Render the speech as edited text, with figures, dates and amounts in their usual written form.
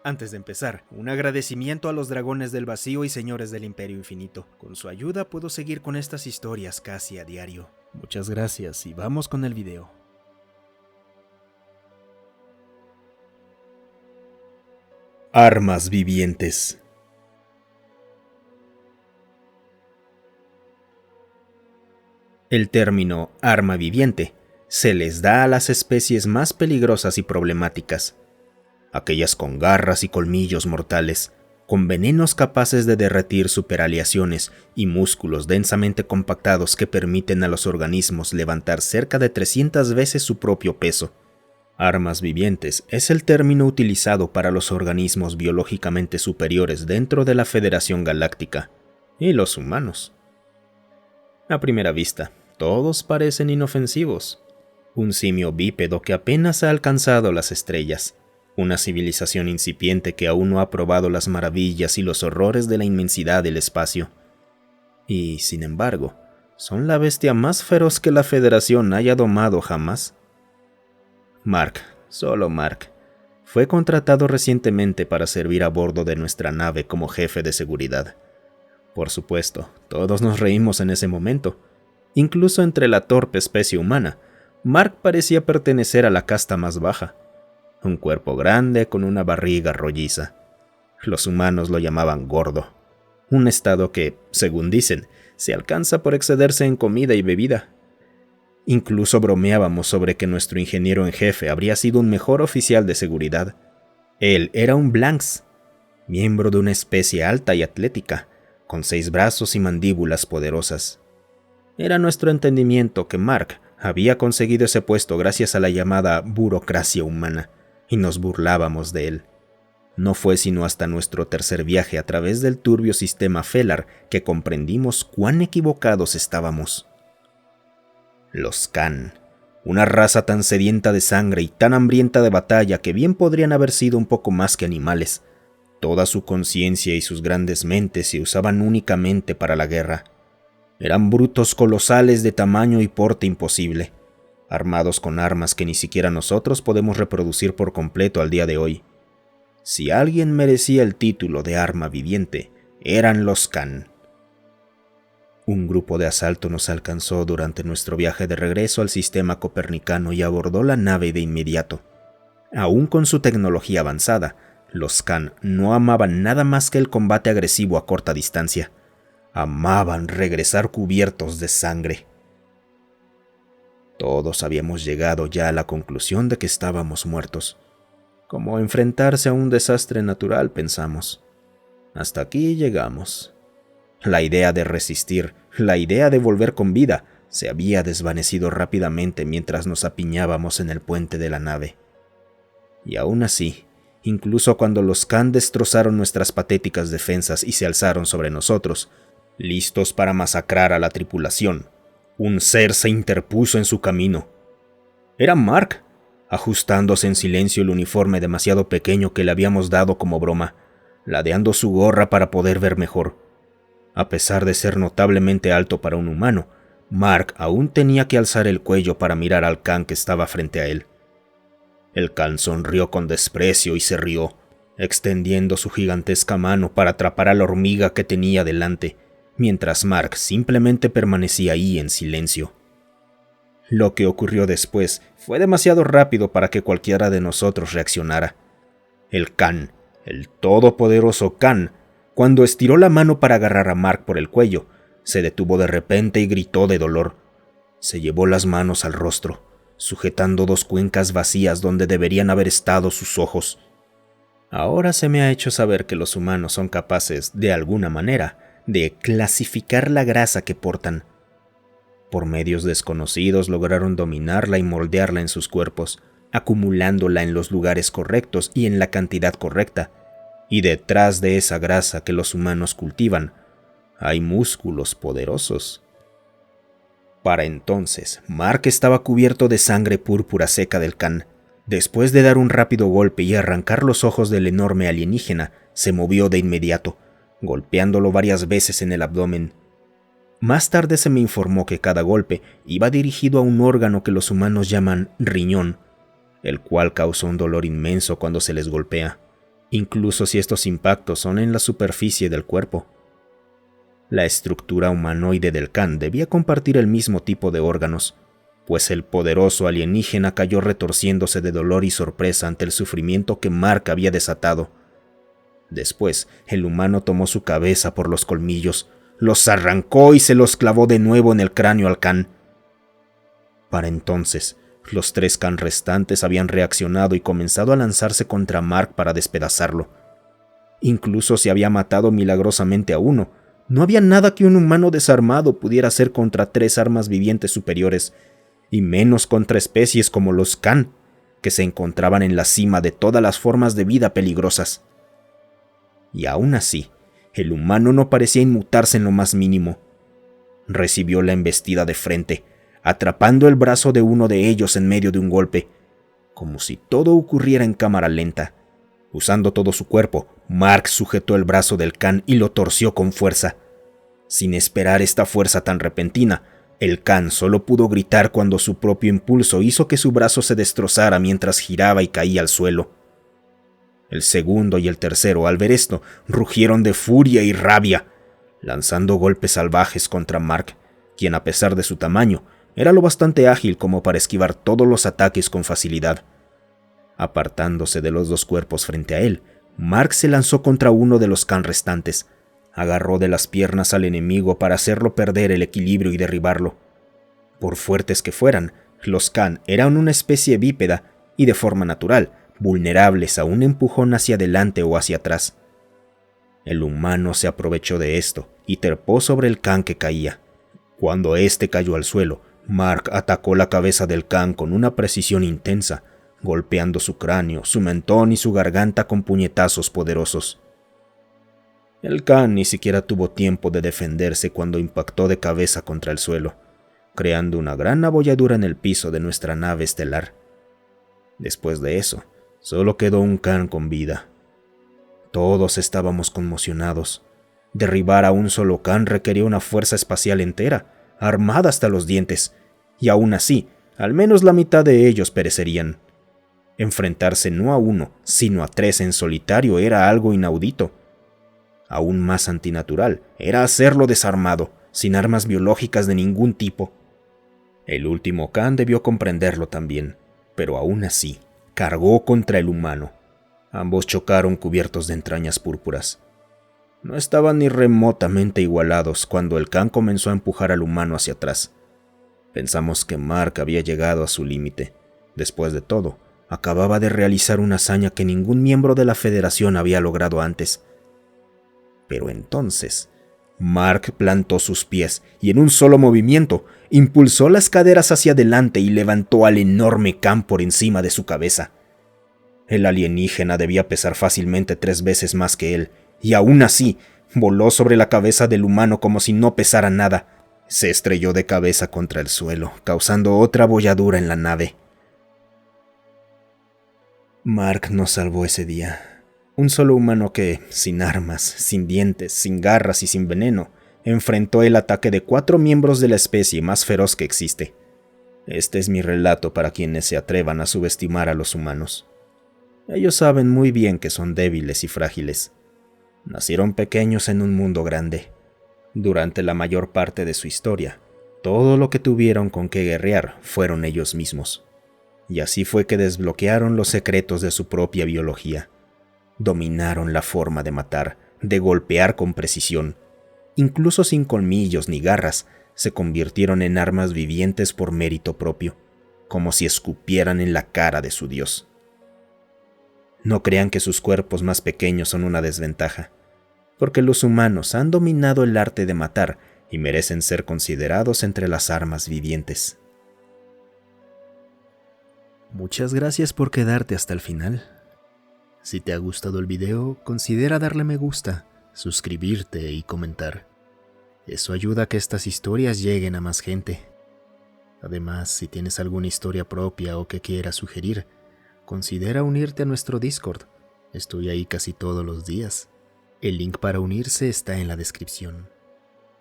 Antes de empezar, un agradecimiento a los dragones del vacío y señores del Imperio Infinito. Con su ayuda puedo seguir con estas historias casi a diario. Muchas gracias y vamos con el video. Armas vivientes. El término arma viviente se les da a las especies más peligrosas y problemáticas, aquellas con garras y colmillos mortales, con venenos capaces de derretir superaleaciones y músculos densamente compactados que permiten a los organismos levantar cerca de 300 veces su propio peso. Armas vivientes es el término utilizado para los organismos biológicamente superiores dentro de la Federación Galáctica, y los humanos. A primera vista, todos parecen inofensivos. Un simio bípedo que apenas ha alcanzado las estrellas. Una civilización incipiente que aún no ha probado las maravillas y los horrores de la inmensidad del espacio. Y, sin embargo, son la bestia más feroz que la Federación haya domado jamás. Mark, solo Mark, fue contratado recientemente para servir a bordo de nuestra nave como jefe de seguridad. Por supuesto, todos nos reímos en ese momento. Incluso entre la torpe especie humana, Mark parecía pertenecer a la casta más baja. Un cuerpo grande con una barriga rolliza. Los humanos lo llamaban gordo. Un estado que, según dicen, se alcanza por excederse en comida y bebida. Incluso bromeábamos sobre que nuestro ingeniero en jefe habría sido un mejor oficial de seguridad. Él era un Blanks, miembro de una especie alta y atlética, con 6 brazos y mandíbulas poderosas. Era nuestro entendimiento que Mark había conseguido ese puesto gracias a la llamada burocracia humana, y nos burlábamos de él. No fue sino hasta nuestro tercer viaje a través del turbio sistema Felar que comprendimos cuán equivocados estábamos. Los Khan, una raza tan sedienta de sangre y tan hambrienta de batalla que bien podrían haber sido un poco más que animales. Toda su conciencia y sus grandes mentes se usaban únicamente para la guerra. Eran brutos colosales de tamaño y porte imposible, armados con armas que ni siquiera nosotros podemos reproducir por completo al día de hoy. Si alguien merecía el título de arma viviente, eran los Khan. Un grupo de asalto nos alcanzó durante nuestro viaje de regreso al sistema copernicano y abordó la nave de inmediato. Aún con su tecnología avanzada, los Khan no amaban nada más que el combate agresivo a corta distancia. Amaban regresar cubiertos de sangre. Todos habíamos llegado ya a la conclusión de que estábamos muertos. Como enfrentarse a un desastre natural, pensamos. Hasta aquí llegamos. La idea de resistir, la idea de volver con vida, se había desvanecido rápidamente mientras nos apiñábamos en el puente de la nave. Y aún así, incluso cuando los Khan destrozaron nuestras patéticas defensas y se alzaron sobre nosotros, listos para masacrar a la tripulación, un ser se interpuso en su camino. Era Mark, ajustándose en silencio el uniforme demasiado pequeño que le habíamos dado como broma, ladeando su gorra para poder ver mejor. A pesar de ser notablemente alto para un humano, Mark aún tenía que alzar el cuello para mirar al Khan que estaba frente a él. El Khan sonrió con desprecio y se rió, extendiendo su gigantesca mano para atrapar a la hormiga que tenía delante, mientras Mark simplemente permanecía ahí en silencio. Lo que ocurrió después fue demasiado rápido para que cualquiera de nosotros reaccionara. El Khan, el todopoderoso Khan, cuando estiró la mano para agarrar a Mark por el cuello, se detuvo de repente y gritó de dolor. Se llevó las manos al rostro, sujetando 2 cuencas vacías donde deberían haber estado sus ojos. Ahora se me ha hecho saber que los humanos son capaces, de alguna manera, de clasificar la grasa que portan. Por medios desconocidos lograron dominarla y moldearla en sus cuerpos, acumulándola en los lugares correctos y en la cantidad correcta. Y detrás de esa grasa que los humanos cultivan, hay músculos poderosos. Para entonces, Mark estaba cubierto de sangre púrpura seca del Khan. Después de dar un rápido golpe y arrancar los ojos del enorme alienígena, se movió de inmediato, golpeándolo varias veces en el abdomen. Más tarde se me informó que cada golpe iba dirigido a un órgano que los humanos llaman riñón, el cual causa un dolor inmenso cuando se les golpea. incluso si estos impactos son en la superficie del cuerpo. La estructura humanoide del Khan debía compartir el mismo tipo de órganos, pues el poderoso alienígena cayó retorciéndose de dolor y sorpresa ante el sufrimiento que Mark había desatado. Después, el humano tomó su cabeza por los colmillos, los arrancó y se los clavó de nuevo en el cráneo al Khan. Para entonces, los 3 Khan restantes habían reaccionado y comenzado a lanzarse contra Mark para despedazarlo. Incluso si había matado milagrosamente a uno, no había nada que un humano desarmado pudiera hacer contra 3 armas vivientes superiores, y menos contra especies como los Khan, que se encontraban en la cima de todas las formas de vida peligrosas. Y aún así, el humano no parecía inmutarse en lo más mínimo. Recibió la embestida de frente, atrapando el brazo de uno de ellos en medio de un golpe, como si todo ocurriera en cámara lenta. Usando todo su cuerpo, Mark sujetó el brazo del Khan y lo torció con fuerza. Sin esperar esta fuerza tan repentina, el Khan solo pudo gritar cuando su propio impulso hizo que su brazo se destrozara mientras giraba y caía al suelo. El segundo y el tercero, al ver esto, rugieron de furia y rabia, lanzando golpes salvajes contra Mark, quien a pesar de su tamaño, era lo bastante ágil como para esquivar todos los ataques con facilidad. Apartándose de los 2 cuerpos frente a él, Mark se lanzó contra uno de los Khan restantes, agarró de las piernas al enemigo para hacerlo perder el equilibrio y derribarlo. Por fuertes que fueran, los Khan eran una especie bípeda y de forma natural, vulnerables a un empujón hacia adelante o hacia atrás. El humano se aprovechó de esto y trepó sobre el Khan que caía. Cuando éste cayó al suelo, Mark atacó la cabeza del Khan con una precisión intensa, golpeando su cráneo, su mentón y su garganta con puñetazos poderosos. El Khan ni siquiera tuvo tiempo de defenderse cuando impactó de cabeza contra el suelo, creando una gran abolladura en el piso de nuestra nave estelar. Después de eso, solo quedó un Khan con vida. Todos estábamos conmocionados. Derribar a un solo Khan requería una fuerza espacial entera, armada hasta los dientes, y aún así, al menos la mitad de ellos perecerían. Enfrentarse no a uno, sino a 3 en solitario era algo inaudito. Aún más antinatural era hacerlo desarmado, sin armas biológicas de ningún tipo. El último Khan debió comprenderlo también, pero aún así, cargó contra el humano. Ambos chocaron cubiertos de entrañas púrpuras. No estaban ni remotamente igualados cuando el Khan comenzó a empujar al humano hacia atrás. Pensamos que Mark había llegado a su límite. Después de todo, acababa de realizar una hazaña que ningún miembro de la Federación había logrado antes. Pero entonces, Mark plantó sus pies y en un solo movimiento impulsó las caderas hacia adelante y levantó al enorme Khan por encima de su cabeza. El alienígena debía pesar fácilmente 3 veces más que él, y aún así voló sobre la cabeza del humano como si no pesara nada. Se estrelló de cabeza contra el suelo, causando otra abolladura en la nave. Mark nos salvó ese día. Un solo humano que, sin armas, sin dientes, sin garras y sin veneno, enfrentó el ataque de 4 miembros de la especie más feroz que existe. Este es mi relato para quienes se atrevan a subestimar a los humanos. Ellos saben muy bien que son débiles y frágiles. Nacieron pequeños en un mundo grande. Durante la mayor parte de su historia, todo lo que tuvieron con que guerrear fueron ellos mismos. Y así fue que desbloquearon los secretos de su propia biología. Dominaron la forma de matar, de golpear con precisión. Incluso sin colmillos ni garras, se convirtieron en armas vivientes por mérito propio, como si escupieran en la cara de su dios. No crean que sus cuerpos más pequeños son una desventaja, porque los humanos han dominado el arte de matar y merecen ser considerados entre las armas vivientes. Muchas gracias por quedarte hasta el final. Si te ha gustado el video, considera darle me gusta, suscribirte y comentar. Eso ayuda a que estas historias lleguen a más gente. Además, si tienes alguna historia propia o que quieras sugerir, considera unirte a nuestro Discord. Estoy ahí casi todos los días. El link para unirse está en la descripción.